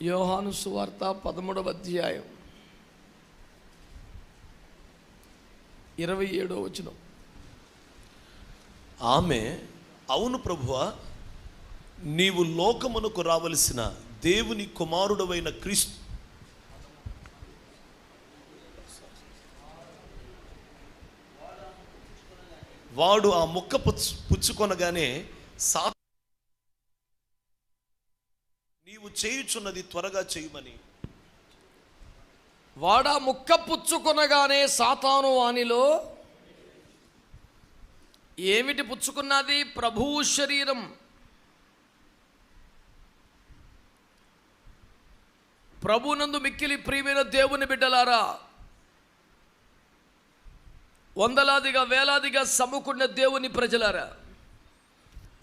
యోహాను సువార్త 13వ అధ్యాయం 27వ వచనం. ఆమె, అవును ప్రభువా, నీవు లోకమునకు రావలసిన దేవుని కుమారుడవైన క్రీస్తు వాడు ఆ ముక్క పుచ్చుకొనగానే నీవు చేయుచున్నది త్వరగా చేయమని. వాడా ముక్క పుచ్చుకొనగానే సాతాను వానిలో ఏమిటి పుచ్చుకున్నది? ప్రభువు శరీరం. ప్రభునందు మిక్కిలి ప్రియమైన దేవుని బిడ్డలారా, వందలాదిగా వేలాదిగా సమ్ముకున్న దేవుని ప్రజలారా,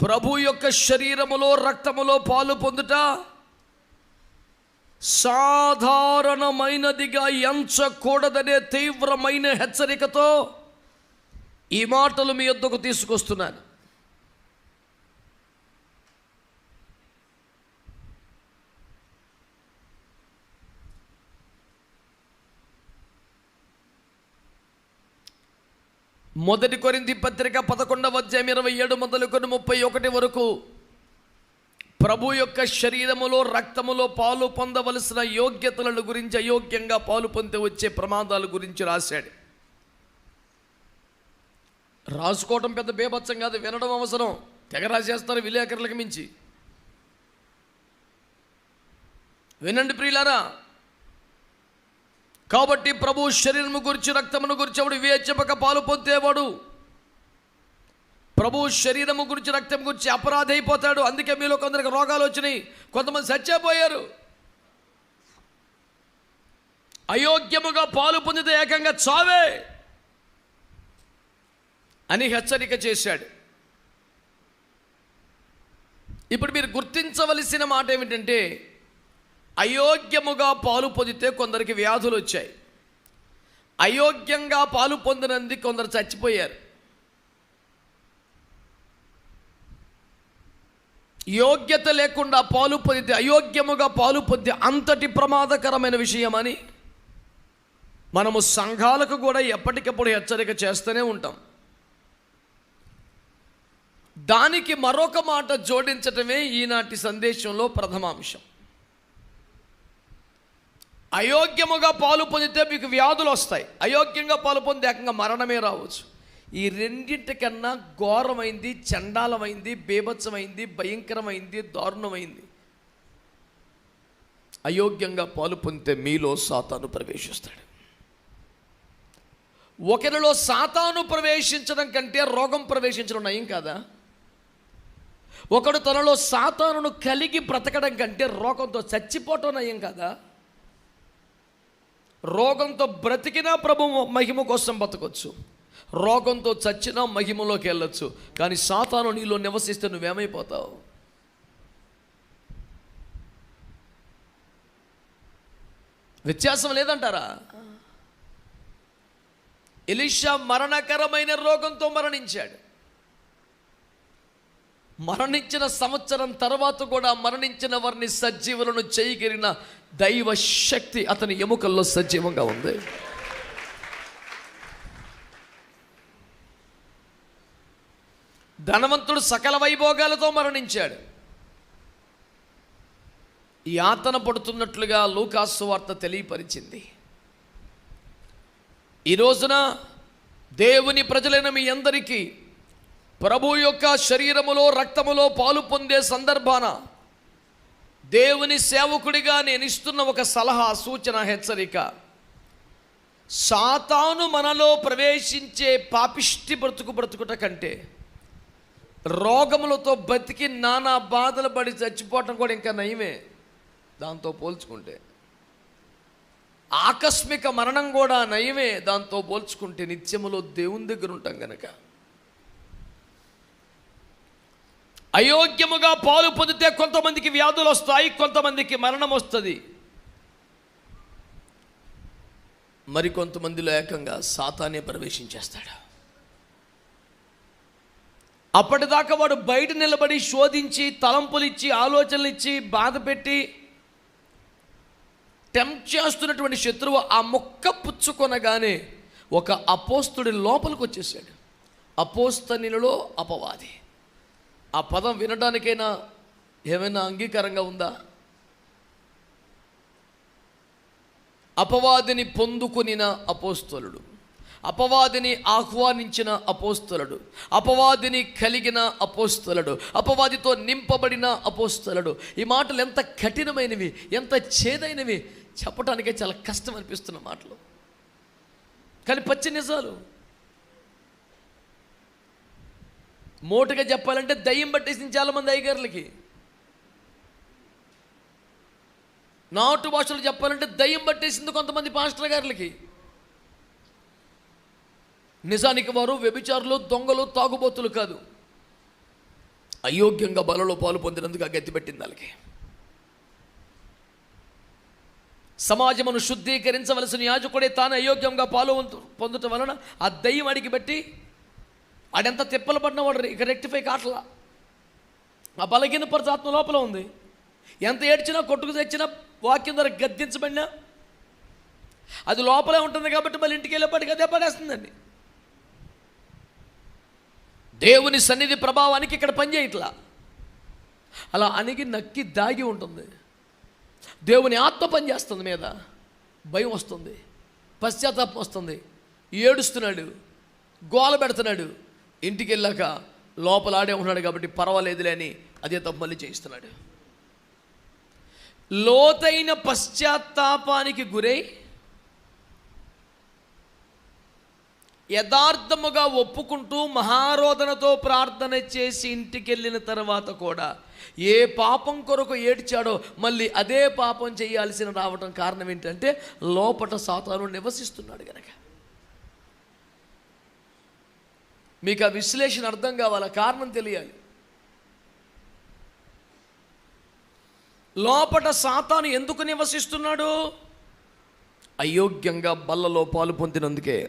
ప్రభు యొక్క శరీరములో రక్తములో పాలు పొందుట సాధారణమైనదిగా ఎంచకూడదనే తీవ్రమైన హెచ్చరికతో ఈ మాటలు మీ యొద్దకు తీసుకొస్తున్నాను. మొదటి కొరింథీ పత్రిక 11వ అధ్యాయం 27 మొదలుకొని 31 వరకు ప్రభు యొక్క శరీరములో రక్తములో పాలు పొందవలసిన యోగ్యతలను గురించి, అయోగ్యంగా పాలు పొంది వచ్చే ప్రమాదాల గురించి రాశాడు. రాసుకోవటం పెద్ద బేభత్సం కాదు, వినడం అవసరం. తెగ రాసేస్తారు విలేకరులకు మించి. వినండి ప్రియులారా. కాబట్టి ప్రభు శరీరము గురించి రక్తమును గురించి ఎవడు వివేచింపక పాలు పొందేవాడు ప్రభు శరీరము గురించి రక్తం గురించి అపరాధి అయిపోతాడు. అందుకే మీలో కొందరికి రోగాలు వచ్చినాయి, కొంతమంది చచ్చిపోయారు. అయోగ్యముగా పాలు పొందితే ఏకంగా చావే అని హెచ్చరిక చేశాడు. ఇప్పుడు మీరు గుర్తించవలసిన మాట ఏమిటంటే, అయోగ్యముగా పాలు పొందితే కొందరికి వ్యాధులు వచ్చాయి. అయోగ్యంగా పాలు పొందినందుకు కొందరు చచ్చిపోయారు. యోగ్యత లేకుండా పాలు పొందితే, అయోగ్యముగా పాలు పొంది అంతటి ప్రమాదకరమైన విషయమని మనము సంఘాలకు కూడా ఎప్పటికప్పుడు హెచ్చరిక చేస్తూనే ఉంటాం. దానికి మరొక మాట జోడించటమే ఈనాటి సందేశంలో ప్రథమాంశం. అయోగ్యముగా పాలు పొందితే మీకు వ్యాధులు వస్తాయి, అయోగ్యంగా పాలు పొంది ఏకంగా మరణమే రావచ్చు. ఈ రెండింటికన్నా ఘోరమైంది, చండాలమైంది, బేభత్సమైంది, భయంకరమైంది, దారుణమైంది అయోగ్యంగా పాలు పొందితే మీలో సాతాను ప్రవేశిస్తాడు. ఒకరిలో సాతాను ప్రవేశించడం కంటే రోగం ప్రవేశించడం నయం కాదా? ఒకడు తనలో సాతానును కలిగి బ్రతకడం కంటే రోగంతో చచ్చిపోవటం నయం కాదా? రోగంతో బ్రతికినా ప్రభు మహిమ కోసం బతకొచ్చు, రోగంతో చచ్చినా మహిమలోకి వెళ్ళొచ్చు. కానీ సాతాను నీలో నివసిస్తే నువ్వేమైపోతావు? వ్యత్యాసం లేదంటారా? ఎలీషా మరణకరమైన రోగంతో మరణించాడు. మరణించిన సంవత్సరం తర్వాత కూడా మరణించిన వారిని సజీవులను చేయగలిగిన దైవ శక్తి అతని ఎముకల్లో సజీవంగా ఉంది. ధనవంతుడు సకల వైభోగాలతో మరణించాడు. యాతన పడుతున్నట్లుగా లూకాసు సువార్త తెలియపరిచింది. ఈ రోజున దేవుని ప్రజలైన మీ అందరికీ ప్రభు యొక్క శరీరములో రక్తములో పాలు పొందే సందర్భాన దేవుని సేవకుడిగా నేను ఇస్తున్న ఒక సలహా, సూచన, హెచ్చరిక. సాతాను మనలో ప్రవేశించే పాపిష్టి బ్రతుకుట కంటే రోగములతో బతికి నానా బాధలు పడి చచ్చిపోవటం కూడా ఇంకా నయమే. దాంతో పోల్చుకుంటే ఆకస్మిక మరణం కూడా నయమే. దాంతో పోల్చుకుంటే నిత్యములో దేవుని దగ్గర ఉంటాం గనక. అయోగ్యముగా పాలు పొందితే కొంతమందికి వ్యాధులు వస్తాయి, కొంతమందికి మరణం వస్తుంది. మరికొంతమందిలో ఏకంగా సాతానే ప్రవేశించేస్తాడు. అప్పటిదాకా వాడు బయట నిలబడి శోధించి, తలంపులు ఇచ్చి, ఆలోచనలు ఇచ్చి, బాధ పెట్టి టెంప్ట్ చేస్తున్నటువంటి శత్రువు ఆ మొక్క పుచ్చుకొనగానే ఒక అపోస్తుడి లోపలికి వచ్చేసాడు. అపోస్తనిలో అపవాది. ఆ పదం వినడానికైనా ఏమైనా అంగీకారంగా ఉందా? అపవాదిని పొందుకునిన అపోస్తలుడు, అపవాదిని ఆహ్వానించిన అపోస్తలుడు, అపవాదిని కలిగిన అపోస్తలుడు, అపవాదితో నింపబడిన అపోస్తలుడు. ఈ మాటలు ఎంత కఠినమైనవి, ఎంత చేదైనవి చెప్పడానికే చాలా కష్టం అనిపిస్తున్న మాటలు, కానీ పచ్చి నిజాలు. మోటుగా చెప్పాలంటే దయ్యం పట్టేసింది చాలామంది అయ్యగారులకి. నాటు భాషలు చెప్పాలంటే దయ్యం పట్టేసింది కొంతమంది పాస్టర్ గారులకి. నిజానికి వారు వ్యభిచారులు, దొంగలు, తాగుబోతులు కాదు. అయోగ్యంగా బలలో పాలు పొందినందుకు ఆ గతి పెట్టింది వాళ్ళకి. సమాజమును శుద్ధీకరించవలసిన యాజకుడే తాను అయోగ్యంగా పాలు పొందటం వలన ఆ దయ్యం అడిగి పెట్టి ఆడెంత తిప్పలు పడిన వాడు ఇక రెక్టిఫై కాట్లా. ఆ బలహీన పరిచాత్మ లోపల ఉంది. ఎంత ఏడ్చినా, కొట్టుకు తెచ్చినా, వాక్యం ద్వారా గద్దించబడినా అది లోపలే ఉంటుంది. కాబట్టి మళ్ళీ ఇంటికి వెళ్ళేప్పటికీ అదే పడేస్తుందండి. దేవుని సన్నిధి ప్రభావానికి ఇక్కడ పనిచేయట్లా. అలా అణిగి నక్కి దాగి ఉంటుంది. దేవుని ఆత్మ పనిచేస్తుంది మీద. భయం వస్తుంది, పశ్చాత్తాపం వస్తుంది, ఏడుస్తున్నాడు, గోల పెడుతున్నాడు. ఇంటికి వెళ్ళాక లోపల ఆడే ఉన్నాడు కాబట్టి పర్వాలేదులే అని అదే తప్పు మళ్ళీ చేయిస్తున్నాడు. లోతైన పశ్చాత్తాపానికి గురై యథార్థముగా ఒప్పుకుంటూ మహారోదనతో ప్రార్థన చేసి ఇంటికి వెళ్ళిన తర్వాత కూడా ఏ పాపం కొరకు ఏడ్చాడో మళ్ళీ అదే పాపం చేయాల్సిన రావటం కారణం ఏంటంటే లోపట సాతాను నివసిస్తున్నాడు గనక. మీకు ఆ విశ్లేషణ అర్థం కావాలా? కారణం తెలియాలి. లోపట సాతాను ఎందుకు నివసిస్తున్నాడు? అయోగ్యంగా బల్లలో పాలు పొందినందుకే.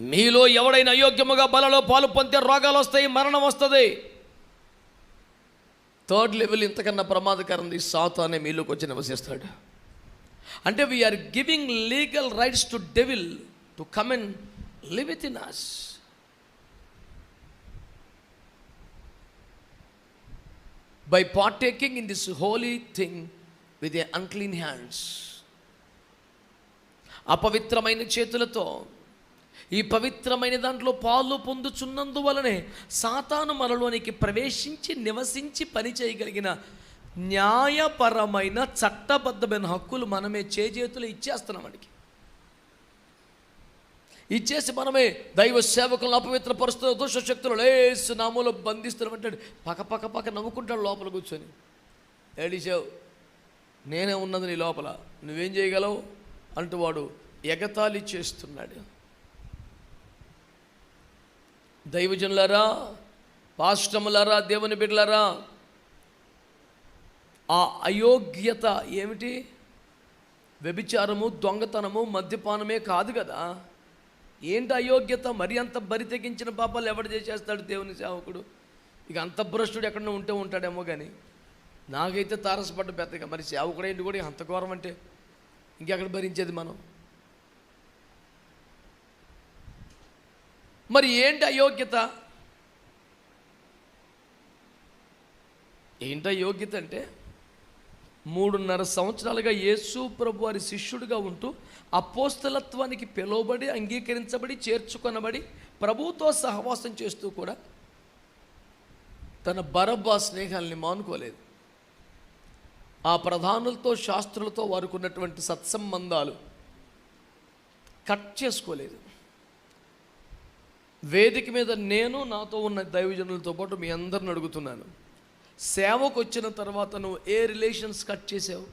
మీలో ఎవడైనా అయోగ్యముగా బలలో పాలు పొందితే రోగాలు వస్తాయి, మరణం వస్తుంది. థర్డ్ లెవెల్ ఇంతకన్నా ప్రమాదకరంది. సాతానే మీలోకి వచ్చి నివసిస్తాడు. అంటే we are giving legal rights to devil to come and live with in us. By partaking in this holy thing with their unclean hands. అపవిత్రమైన చేతులతో ఈ పవిత్రమైన దాంట్లో పాలు పొందుచున్నందువలనే సాతాను మనలోనికి ప్రవేశించి నివసించి పని చేయగలిగిన న్యాయపరమైన చట్టబద్ధమైన హక్కులు మనమే చేతులు ఇచ్చేస్తున్నాం. వాడికి ఇచ్చేసి మనమే దైవ సేవకులను అపవిత్రపరుస్తున్న దుష్టశక్తులు లేసు నామూలో బంధిస్తున్నాం అంటాడు. పక్క నవ్వుకుంటాడు లోపల కూర్చొని. ఏడిచావు, నేనే ఉన్నది నీ లోపల, నువ్వేం చేయగలవు అంటూ వాడు ఎగతాళి చేస్తున్నాడు. దైవజనులారా, పాస్టములారా, దేవుని బిడ్డలారా, ఆ అయోగ్యత ఏమిటి? వ్యభిచారము, దొంగతనము, మద్యపానమే కాదు కదా. ఏంటి అయోగ్యత? మరి అంత బరి తెగించిన పాపాలు ఎవడు చేసేస్తాడు దేవుని సేవకుడు? ఇక అంత భ్రష్టుడు ఎక్కడో ఉంటాడేమో కానీ నాకైతే తారసపడ్డ పెద్దగా. మరి సేవకుడు ఏంటి కూడా అంత ఘోరం అంటే ఇంకెక్కడ భరించేది మనం? మరి ఏంటి అయోగ్యత? ఏంటి అయోగ్యత అంటే 3.5 సంవత్సరాలుగా యేసు ప్రభు వారి శిష్యుడిగా ఉంటూ అపోస్తలత్వానికి పిలువబడి, అంగీకరించబడి, చేర్చుకొనబడి ప్రభువుతో సహవాసం చేస్తూ కూడా తన బరబ్బా స్నేహాల్ని మానుకోలేదు. ఆ ప్రధానులతో, శాస్త్రులతో వారికి ఉన్నటువంటి సత్సంబంధాలు కట్ చేసుకోలేదు. వేదిక మీద నేను, నాతో ఉన్న దైవజనులతో పాటు మీ అందరిని అడుగుతున్నాను, సేవకు వచ్చిన తర్వాత నువ్వు ఏ రిలేషన్స్ కట్ చేసావు?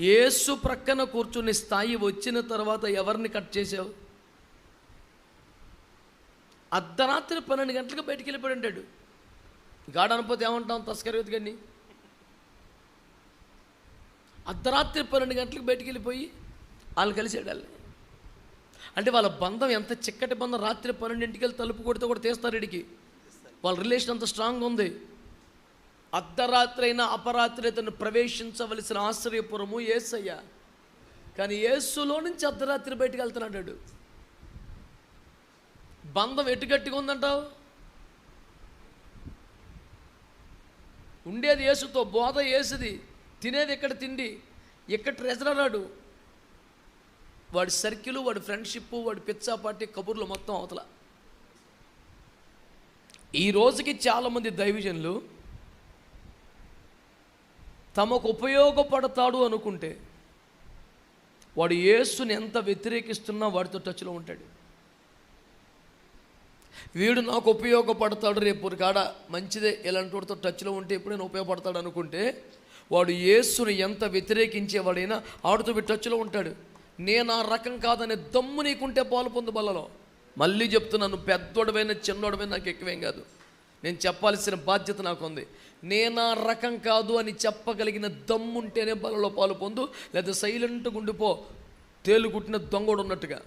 యేసు ప్రక్కన కూర్చుని స్థాయి వచ్చిన తర్వాత ఎవరిని కట్ చేసావు? అర్ధరాత్రి 12 గంటలకు బయటికి వెళ్ళిపోయి ఉంటాడు. గాఢ అనుపోతే ఏమంటాం? తస్కరవేది గన్ని. అర్ధరాత్రి 12 గంటలకు బయటికి వెళ్ళిపోయి వాళ్ళు కలిసాడు. వాళ్ళు అంటే వాళ్ళ బంధం ఎంత చిక్కటి బంధం. రాత్రి 12ంటికి వెళ్ళి తలుపు కొడితే కూడా తీస్తారు ఇడికి. వాళ్ళ రిలేషన్ అంత స్ట్రాంగ్ ఉంది. అర్ధరాత్రి అయినా అపరాత్రి తను ప్రవేశించవలసిన ఆశ్రయపురము యేసయ్య. కానీ యేసులో నుంచి అర్ధరాత్రి బయటికి వెళ్తున్నాడు. బంధం ఎటు గట్టిగా ఉందంటావు? ఉండేది యేసుతో, బోధ యేసుది, తినేది ఇక్కడ తిండి, ఇక్కడ ట్రెజరర్ రాడు. వాడి సర్కిల్, వాడి ఫ్రెండ్షిప్, వాడి పిచ్చా పార్టీ కబుర్లు మొత్తం అవతల. ఈ రోజుకి చాలామంది దైవజనులు తమకు ఉపయోగపడతాడు అనుకుంటే వాడు యేసుని ఎంత వ్యతిరేకిస్తున్నా వాడితో టచ్లో ఉంటాడు. వీడు నాకు ఉపయోగపడతాడు, రేపు కాడ మంచిదే, ఇలాంటి వాడితో టచ్లో ఉంటే ఎప్పుడైనా ఉపయోగపడతాడు అనుకుంటే వాడు యేసుని ఎంత వ్యతిరేకించేవాడైనా ఆడితో వీడు టచ్లో ఉంటాడు. నేను ఆ రకం కాదనే దమ్ము నీకుంటే పాలు పొందు బలలో. మళ్ళీ చెప్తున్నాను, పెద్దోడమైనా చిన్నోడమైనా నాకు ఎక్కువేం కాదు. నేను చెప్పాల్సిన బాధ్యత నాకు ఉంది. నేను ఆ రకం కాదు అని చెప్పగలిగిన దమ్ముంటేనే బలలో పాలు పొందు, లేదా సైలెంట్గా ఉండిపో, తేలుగుట్టిన దొంగోడు ఉన్నట్టుగా.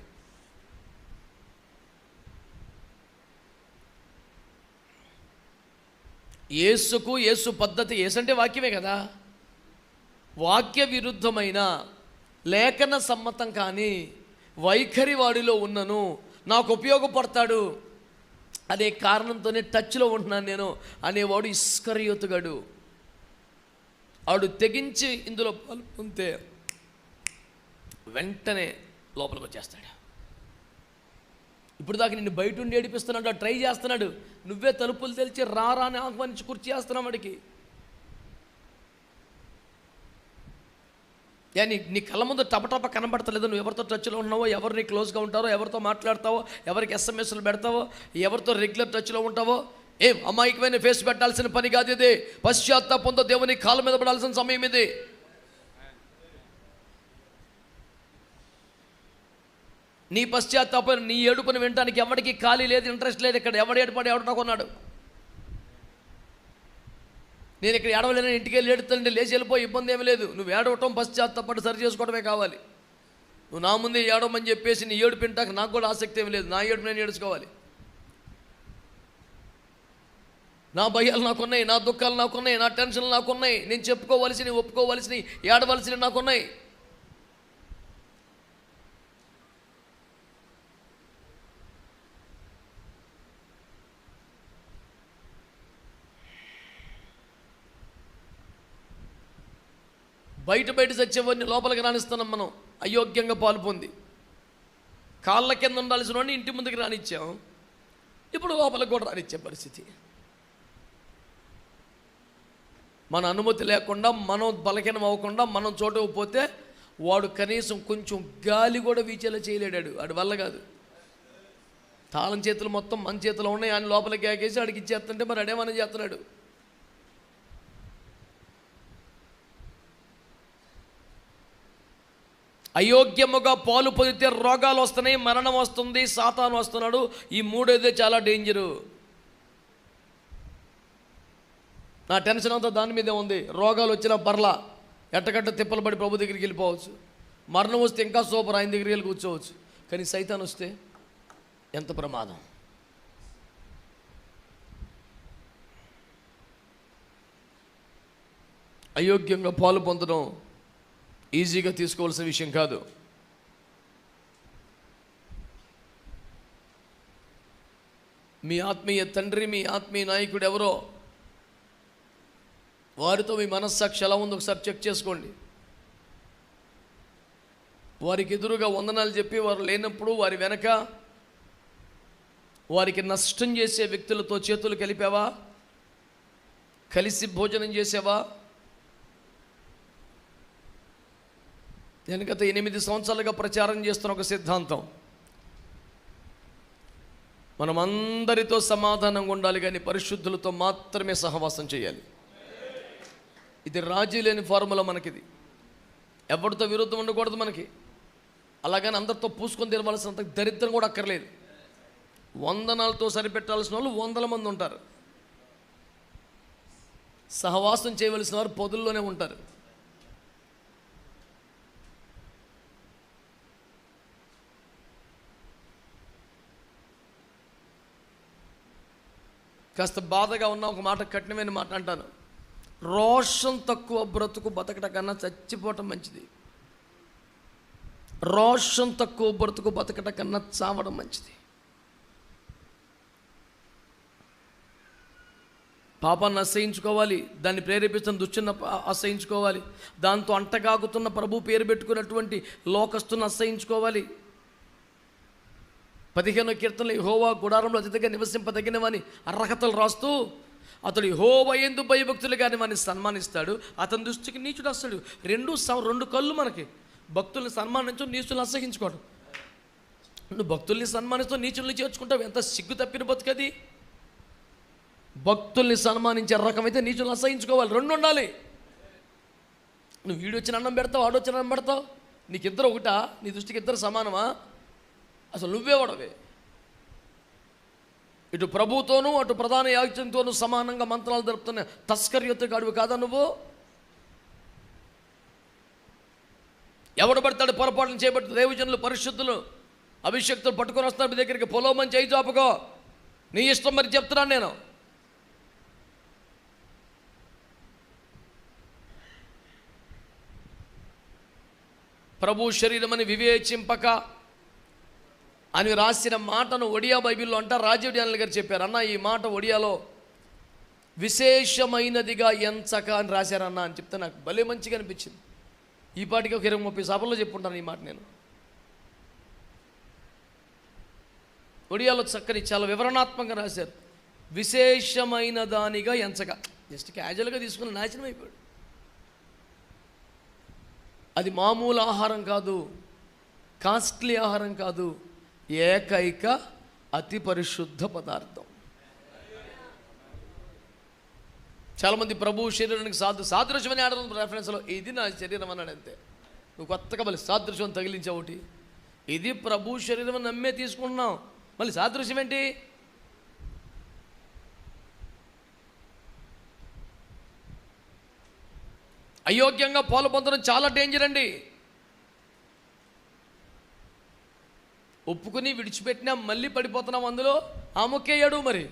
యేసుకు, యేసు పద్ధతి, యేసంటే వాక్యమే కదా, వాక్య విరుద్ధమైన లేఖన సమ్మతం కానీ వైఖరి వాడిలో ఉన్నను, నాకు ఉపయోగపడతాడు అనే కారణంతోనే టచ్లో ఉంటున్నాను నేను అనేవాడు ఇస్కరియోతుగాడు. ఆడు తెగించి ఇందులో పాల్పొంతే వెంటనే లోపలికి వచ్చేస్తాడు. ఇప్పుడు దాకా నిన్ను బయట ఉండి ఏడిపిస్తున్నాడు, ట్రై చేస్తున్నాడు. నువ్వే తలుపులు తెలిచి రారా అని ఆహ్వానించి కుర్చీ చేస్తున్నావు వాడికి. నీ కళ్ళ ముందు టపటప కనబడతలేదు, నువ్వు ఎవరితో టచ్లో ఉన్నావో, ఎవరు నీ క్లోజ్గా ఉంటారో, ఎవరితో మాట్లాడతావో, ఎవరికి ఎస్ఎంఎస్లు పెడతావో, ఎవరితో రెగ్యులర్ టచ్లో ఉంటావో. ఏం అమాయకమైన ఫేస్ పెట్టాల్సిన పని కాదు ఇది. పశ్చాత్తాపంతో దేవుని కాళ్ళ మీద పడాల్సిన సమయం ఇది. నీ పశ్చాత్తాపం, నీ ఏడుపుని వినడానికి ఎవరికి ఖాళీ లేదు, ఇంట్రెస్ట్ లేదు. ఇక్కడ ఎవడు ఏడుపాడు, ఎవడు నాకు కొన్నాడు. నేను ఇక్కడ ఏడవలేని ఇంటికి వెళ్ళి ఏడుతుంటే లేచి వెళ్ళిపోయి ఇబ్బంది ఏమీ లేదు. నువ్వు ఏడవటం పశ్చాత్తాపడి సరి చేసుకోవడమే కావాలి. నువ్వు నా ముందే ఏడవమని చెప్పేసి నీ ఏడుపు వింటాక నాకు కూడా ఆసక్తి ఏమీ లేదు. నా ఏడుపు నేను ఏడుచుకోవాలి. నా భయాలు నాకున్నాయి, నా దుఃఖాలు నాకున్నాయి, నా టెన్షన్లు నాకున్నాయి, నేను చెప్పుకోవలసినవి, ఒప్పుకోవలసినవి, ఏడవలసినవి నాకున్నాయి. బయట చచ్చేవాడిని లోపలికి రాణిస్తున్నాం మనం, అయోగ్యంగా పాలు పొంది. కాళ్ళ కింద ఉండాల్సిన వాడిని ఇంటి ముందుకు రానిచ్చాం, ఇప్పుడు లోపలికి కూడా రానిచ్చే పరిస్థితి. మన అనుమతి లేకుండా, మనం బలహీనం అవ్వకుండా, మనం చోట పోతే వాడు కనీసం కొంచెం గాలి కూడా వీచేలా చేయలేడాడు. వాడి వల్ల కాదు. తాళం చేతులు మొత్తం మన చేతిలో ఉన్నాయి, ఆయన లోపలికి ఆగేసి ఆడికి ఇచ్చేస్తుంటే మరి అడేమని చేస్తున్నాడు. అయోగ్యముగా పాలు పొందితే రోగాలు వస్తున్నాయి, మరణం వస్తుంది, సాతాను వస్తున్నాడు. ఈ మూడేదే చాలా డేంజరు. నా టెన్షన్ అంతా దాని మీదే ఉంది. రోగాలు వచ్చినా పర్లా, ఎట్టగట్ట తిప్పలు పడి ప్రభు దగ్గరికి వెళ్ళిపోవచ్చు. మరణం వస్తే ఇంకా సూపర్, ఆయన దగ్గరికి వెళ్ళి కూర్చోవచ్చు. కానీ సైతాన్ వస్తే ఎంత ప్రమాదం. అయోగ్యంగా పాలు పొందడం ఈజీగా తీసుకోవాల్సిన విషయం కాదు. మీ ఆత్మీయ తండ్రి, మీ ఆత్మీయ నాయకుడు ఎవరో, వారితో మీ మనస్సాక్షి ఎలా ఉందో ఒకసారి చెక్ చేసుకోండి. వారికి ఎదురుగా వందనాలు చెప్పి వారు లేనప్పుడు వారి వెనక వారికి నష్టం చేసే వ్యక్తులతో చేతులు కలిపావా? కలిసి భోజనం చేసావా? నేను గత 8 సంవత్సరాలుగా ప్రచారం చేస్తున్న ఒక సిద్ధాంతం, మనం అందరితో సమాధానంగా ఉండాలి, కానీ పరిశుద్ధులతో మాత్రమే సహవాసం చేయాలి. ఇది రాజీ లేని ఫార్ములా మనకిది. ఎవరితో విరుద్ధం ఉండకూడదు మనకి. అలాగని అందరితో పూసుకొని తిరగాల్సినంత దరిద్రం కూడా అక్కర్లేదు. వందనాలతో సరిపెట్టాల్సిన వాళ్ళు 100 మంది ఉంటారు. సహవాసం చేయవలసిన వారు పొదుల్లోనే ఉంటారు. కాస్త బాధగా ఉన్న ఒక మాట, కఠినమైన మాట అంటాను. రోషం తక్కువ బ్రతుకు బతకట కన్నా చచ్చిపోవటం మంచిది. రోషం తక్కువ బ్రతుకు బతకట కన్నా చావడం మంచిది. పాపాన్ని అసహించుకోవాలి, దాన్ని ప్రేరేపిస్తున్న దుష్టుని అసహించుకోవాలి, దాంతో అంటగాగుతున్న ప్రభు పేరు పెట్టుకున్నటువంటి లోకస్తుని అసహించుకోవాలి. 15వ కీర్తనలో యెహోవా గుడారంలో అతిథిగా నివసింపదగినవని అర్హతలు రాస్తూ, అతడు యెహోవా యందు భయభక్తులు కానీ వాడిని సన్మానిస్తాడు, అతని దృష్టికి నీచుడు వస్తాడు. రెండు కళ్ళు మనకి, భక్తుల్ని సన్మానించు, నీచుల్ని అసహించుకోవడం. నువ్వు భక్తుల్ని సన్మానిస్తూ నీచుల్ని చేర్చుకుంటావు, ఎంత సిగ్గు తప్పిన బతుకది. భక్తుల్ని సన్మానించే రకమైతే నీచుల్ని అసహించుకోవాలి, రెండు ఉండాలి. నువ్వు వీడొచ్చిన అన్నం పెడతావు, ఆడొచ్చిన అన్నం పెడతావు, నీకిద్దరు ఒకటా? నీ దృష్టికి ఇద్దరు సమానమా? అసలు నువ్వే వాడవే. ఇటు ప్రభుతోనూ అటు ప్రధాన యాజకునితోనూ సమానంగా మంత్రాలు జరుపుతున్న తస్కర్యొత్తుగాడివి కాదా నువ్వు? ఎవడు పడతాడు పొరపాటును చేయబట్టి దేవజనులు పరిశుద్ధులు అభిషక్తులు పట్టుకొని వస్తున్నారు మీ దగ్గరికి, పొలోమని చేయి చాపుకో, నీ ఇష్టం మరి చెప్తున్నాను నేను. ప్రభు శరీరమని వివేచింపక అని రాసిన మాటను ఒడియా బైబిల్లో అంటారు. రాజీవ్ డ్యానియల్ గారు చెప్పారు, అన్న ఈ మాట ఒడియాలో విశేషమైనదిగా ఎంచక అని రాశారన్న అని చెప్తే నాకు భలే మంచిగా అనిపించింది. ఈ పాటికి ఒక 20-30 సభల్లో చెప్పుకుంటాను ఈ మాట నేను. ఒడియాలో చక్కని చాలా వివరణాత్మకంగా రాశారు, విశేషమైన దానిగా ఎంచక. జస్ట్ క్యాజువల్గా తీసుకుని నాశనం అయిపోయాడు. అది మామూలు ఆహారం కాదు, కాస్ట్లీ ఆహారం కాదు, ఏకైక అతి పరిశుద్ధ పదార్థం. చాలామంది ప్రభు శరీరానికి సాదృశ్యం అని ఆడడం రెఫరెన్స్లో, ఇది నా శరీరం అన్నాడు అంతే. నువ్వు కొత్తగా మళ్ళీ సాదృశ్యం తగిలించావు ఒకటి. ఇది ప్రభు శరీరం అని నమ్మే తీసుకుంటున్నావు, మళ్ళీ సాదృశ్యం ఏంటి? అయోగ్యంగా పాలు పొందడం చాలా డేంజర్ అండి. ఒప్పుకుని విడిచిపెట్టినా మళ్ళీ పడిపోతున్నాం అందులో. ఆమెకేయాడు మరి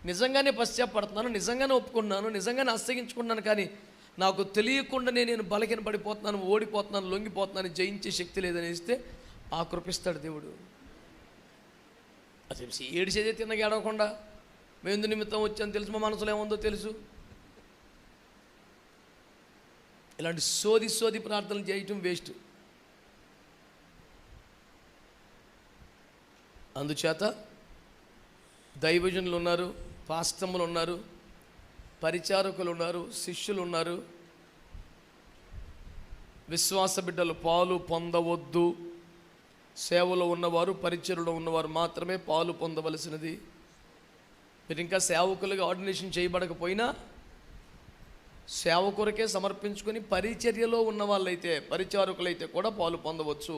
నిజంగానే పశ్చాత్తాపడుతున్నాను, నిజంగానే ఒప్పుకున్నాను, నిజంగానే అస్తగించుకున్నాను, కానీ నాకు తెలియకుండానే నేను బలహీన పడిపోతున్నాను, ఓడిపోతున్నాను, లొంగిపోతున్నాను, జయించే శక్తి లేదని ఇస్తే ఆ కృపిస్తాడు దేవుడు. అది ఏడిసేదే తిన్నగా ఏడవకుండా, మేము ఎందు నిమిత్తం వచ్చాను తెలుసు, మా మనసులో ఏముందో తెలుసు. ఇలాంటి సోది ప్రార్థనలు చేయటం వేస్ట్. అందుచేత దైవజనులు ఉన్నారు, పాస్టములు ఉన్నారు, పరిచారకులు ఉన్నారు, శిష్యులు ఉన్నారు. విశ్వాస బిడ్డలు పాలు పొందవద్దు. సేవలో ఉన్నవారు, పరిచర్యలో ఉన్నవారు మాత్రమే పాలు పొందవలసినది. మీరు ఇంకా సేవకులుగా ఆర్డినేషన్ చేయబడకపోయినా సేవకురకే సమర్పించుకొని పరిచర్యలో ఉన్న వాళ్ళైతే, పరిచారకులైతే కూడా పాలు పొందవచ్చు.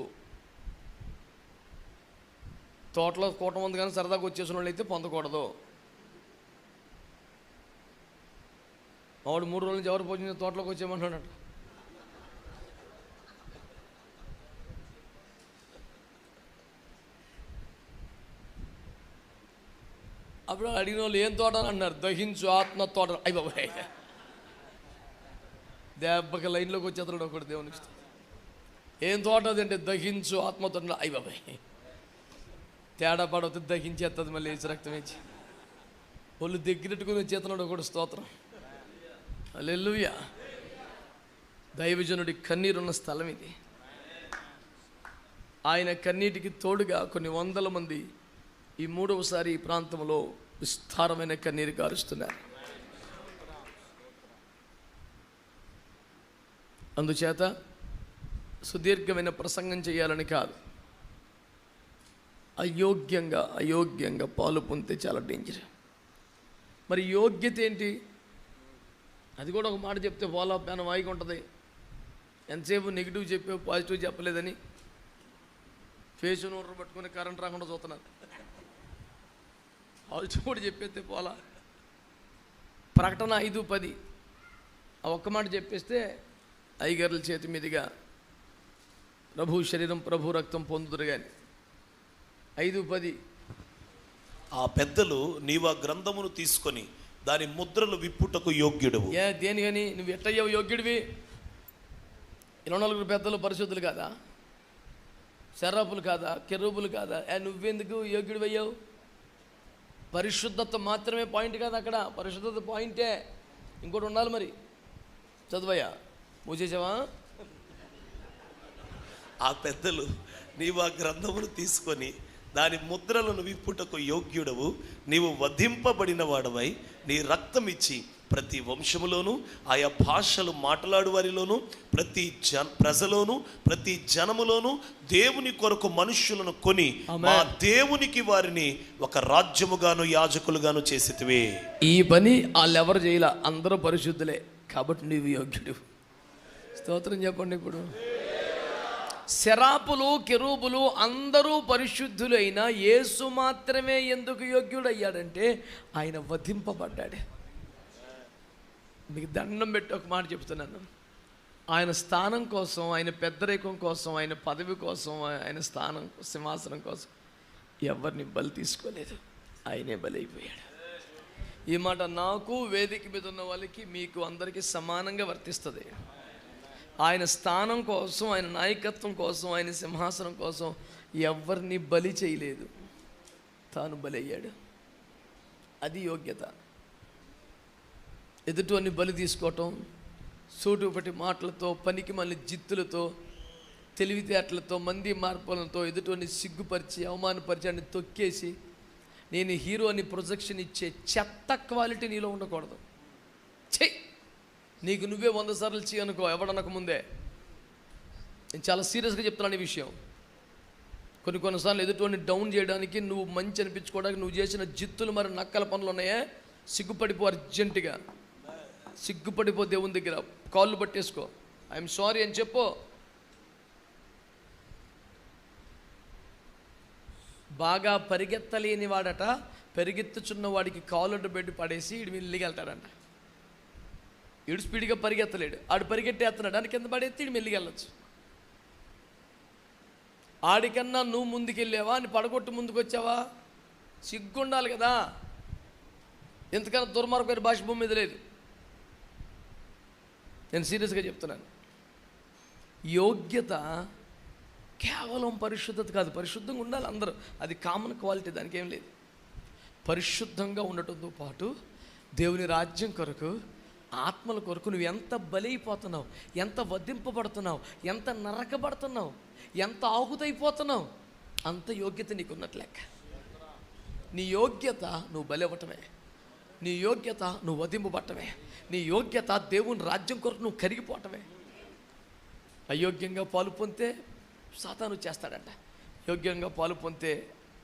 తోటలో కూటం ఉంది కానీ సరదాగా వచ్చేసిన వాళ్ళు అయితే పొందకూడదు. వాడు 3 రోజుల నుంచి ఎవరు భోజనం తోటలోకి వచ్చేయమంటున్నాడు. అప్పుడు అడిగిన వాళ్ళు ఏం తోట అని అన్నారు. దహించు ఆత్మ తోట. అయ్యి బాబాయ్, దెబ్బకి లైన్లోకి వచ్చేస్తాడు ఒకటి. దేవుని ఇష్టం. ఏం తోట అదంటే దహించు ఆత్మ తోట. అయ్యి బాబాయ్, తేడా పడవుతుంది, దహించేస్తుంది, మళ్ళీ వేసి రక్తం వేసి వాళ్ళు దగ్గరెట్టుకుని చేతనాడు ఒకటి. స్తోత్రం, హల్లెలూయా. దైవజనుడి కన్నీరున్న స్థలం ఇది. ఆయన కన్నీటికి తోడుగా కొన్ని వందల మంది ఈ 3వసారి ఈ ప్రాంతంలో విస్తారమైన కన్నీరు కారుస్తున్నారు. అందుచేత సుదీర్ఘమైన ప్రసంగం చేయాలని కాదు, అయోగ్యంగా పాలు పొందితే చాలా డేంజర్. మరి యోగ్యత ఏంటి? అది కూడా ఒక మాట చెప్తే ఫాలో అప్ అని వాయిగా ఉంటుంది. ఎంతసేపు నెగిటివ్ చెప్పావు, పాజిటివ్ చెప్పలేదని ఫేస్ నోటర్ పట్టుకుని కరెంట్ రాకుండా చూస్తున్నారు. పాజిటివ్ కూడా చెప్పేస్తే పోలా. ప్రకటన 5:10 ఆ ఒక్క మాట చెప్పేస్తే ఐగర్ల చేతి మీదుగా ప్రభు శరీరం ప్రభు రక్తం పొందుదురు. కానీ 5:10 ఆ పెద్దలు నీవు ఆ గ్రంథమును తీసుకొని దాని ముద్రలు విప్పుటకు యోగ్యుడవు. దేనికని? నువ్వు ఎట్టయ్యావు యోగ్యుడివి? 24 పెద్దలు పరిశుద్ధులు కాదా? శరాపులు కాదా? కెరూబులు కాదా? నువ్వెందుకు యోగ్యుడివి అయ్యావు? పరిశుద్ధత మాత్రమే పాయింట్ కాదు అక్కడ, పరిశుద్ధత పాయింటే, ఇంకోటి ఉండాలి. మరి చదువయ్యా, మూసేసావా? ఆ పెద్దలు నీవు ఆ గ్రంథమును తీసుకొని దాని ముద్రలను విప్పుటకు యోగ్యుడవు, నీవు వధింపబడిన వాడవై నీ రక్తం ఇచ్చి ప్రతి వంశములోను ఆయా భాషలు మాట్లాడు వారిలోను ప్రతి ప్రజలోను ప్రతి జనములోను దేవుని కొరకు మనుష్యులను కొని మా దేవునికి వారిని ఒక రాజ్యముగాను యాజకులుగాను చేసితివే. ఈ పని వాళ్ళెవరు చేయలే, అందరూ పరిశుద్ధులే, కాబట్టి నీవు యోగ్యుడు. స్తోత్రం చెప్పండి. ఇప్పుడు శరాపులు కెరూబులు అందరూ పరిశుద్ధులైన యేసు మాత్రమే ఎందుకు యోగ్యుడయ్యాడంటే ఆయన వధింపబడ్డాడు. మీకు దండం పెట్టి ఒక మాట చెప్తున్నాను, ఆయన స్థానం కోసం, ఆయన పెద్దరికం కోసం, ఆయన పదవి కోసం, ఆయన స్థానం సింహాసనం కోసం ఎవరిని బలి తీసుకోలేదు, ఆయనే బలి అయిపోయాడు. ఈ మాట నాకు, వేదిక మీద ఉన్న వాళ్ళకి, మీకు అందరికీ సమానంగా వర్తిస్తుంది. ఆయన స్థానం కోసం, ఆయన నాయకత్వం కోసం, ఆయన సింహాసనం కోసం ఎవరిని బలి చేయలేదు, తాను బలి అయ్యాడు. అది యోగ్యత. ఎదుటివన్నీ బలి తీసుకోవటం, సూటుపటి మాటలతో, పనికి మళ్ళీ జిత్తులతో, తెలివితేటలతో, మంది మార్పులతో ఎదుటివన్నీ సిగ్గుపరిచి అవమానపరిచి అని తొక్కేసి నేను హీరో అని ప్రొజెక్షన్ ఇచ్చే చెత్త క్వాలిటీ నీలో ఉండకూడదు. చెయ్యి, నీకు నువ్వే 100 సార్లు చేయనుకో, ఎవడనక ముందే. నేను చాలా సీరియస్గా చెప్తున్నాను ఈ విషయం. కొన్నిసార్లు ఎదుటివన్నీ డౌన్ చేయడానికి, నువ్వు మంచి అనిపించుకోవడానికి నువ్వు చేసిన జిత్తులు మరి నక్కల పనులు ఉన్నాయే, సిగ్గుపడిపో, అర్జెంటుగా సిగ్గుపడిపో, దేవుని దగ్గర కాళ్ళు పట్టేసుకో, ఐఎమ్ సారీ అని చెప్పు. బాగా పరిగెత్తలేని వాడట పరిగెత్తుచున్న వాడికి కాళ్ళు పెట్టి పడేసి ఇడు మెల్లిగా వెళ్తాడంట. ఇడు స్పీడ్గా పరిగెత్తలేడు, ఆడు పరిగెట్టేస్తున్నాడు, దాని కింద పడేస్తే ఇడు మెల్లిగా వెళ్ళొచ్చు. ఆడికన్నా నువ్వు ముందుకెళ్ళావా అని పడగొట్టు ముందుకు వచ్చావా? సిగ్గుండాలి కదా. ఎంతకన్నా దుర్మార్గమైన భాష భూమి మీద లేదు. నేను సీరియస్గా చెప్తున్నాను. యోగ్యత కేవలం పరిశుద్ధత కాదు, పరిశుద్ధంగా ఉండాలి అందరూ, అది కామన్ క్వాలిటీ, దానికి ఏం లేదు. పరిశుద్ధంగా ఉండటంతో పాటు దేవుని రాజ్యం కొరకు, ఆత్మల కొరకు నువ్వు ఎంత బలైపోతున్నావు, ఎంత వధింపబడుతున్నావు, ఎంత నరకబడుతున్నావు, ఎంత ఆహుతైపోతున్నావు, అంత యోగ్యత నీకున్నట్టు లెక్క. నీ యోగ్యత నువ్వు బలవ్వటమే, నీ యోగ్యత నువ్వు వధింపబట్టమే, నీ యోగ్యత దేవుని రాజ్యం కొరకు నువ్వు కరిగిపోవటమే. అయోగ్యంగా పాలు పొందితే సాతాను చేస్తాడంట, యోగ్యంగా పాలు పొందితే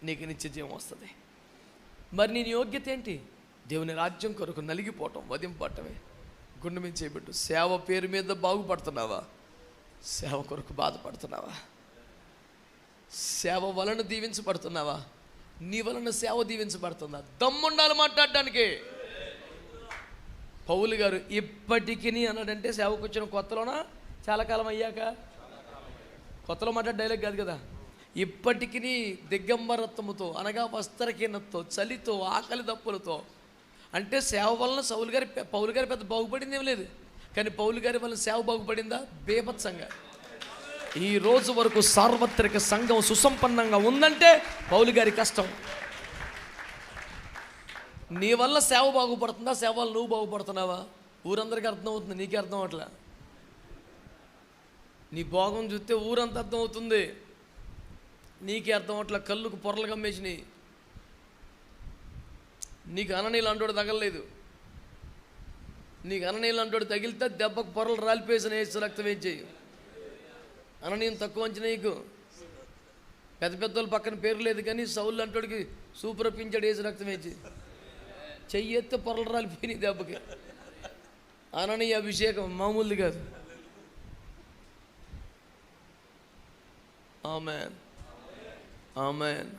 నీకు నిత్య జీవం వస్తుంది. మరి నీ యోగ్యత ఏంటి? దేవుని రాజ్యం కొరకు నలిగిపోవటం, వధింపబట్టమే. గుండె మీద చేయబెట్టు. సేవ పేరు మీద బాగుపడుతున్నావా? సేవ కొరకు బాధపడుతున్నావా? సేవ వలన దీవించబడుతున్నావా? నీ వలన సేవ దీవించబడుతుందా? దమ్ముండాలి మాట్లాడడానికి. పౌలు గారు ఇప్పటికీ అన్నాడంటే సేవకు వచ్చిన కొత్తలోనా చాలా కాలం అయ్యాక? కొత్తలో మాట్లాడే డైలాగ్ కాదు కదా. ఇప్పటికీ దిగంబరత్వముతో, అనగా వస్త్రహీనతతో, చలితో, ఆకలి దప్పులతో, అంటే సేవ వలన పౌలు గారి పెద్ద బాగుపడింది ఏం లేదు, కానీ పౌలు గారి వలన సేవ బాగుపడిందా? బేభత్సంగా. ఈ రోజు వరకు సార్వత్రిక సంఘం సుసంపన్నంగా ఉందంటే పౌలు గారి కష్టం. నీ వల్ల సేవ బాగుపడుతుందా? సేవ వల్ల నువ్వు బాగుపడుతున్నావా? ఊరందరికీ అర్థమవుతుంది, నీకే అర్థం అవట్లా. నీ భోగం చూస్తే ఊరంతా అర్థమవుతుంది, నీకే అర్థం అవట్లా. కళ్ళుకు పొరలు కమ్మేసినాయి. నీకు అననీళ్ళు అంటోడు తగలలేదు, నీకు అననీళ్ళు అంటోడు తగిలితే దెబ్బకు పొరలు రాలిపేసిన వేసి రక్తం వేయించేయి. అననీయం తక్కువ అంచనా నీకు. పెద్ద పెద్దోళ్ళు పక్కన పేరు లేదు కానీ సౌలు అంటోడికి సూపర్ పించాడు వేసి రక్తం వేయించి, చెయ్యి ఎత్తే పొరలు రాలిపోయినాయి దెబ్బకి. అననీయ అభిషేకం మామూలుది కాదు. ఆమేన్, ఆమేన్.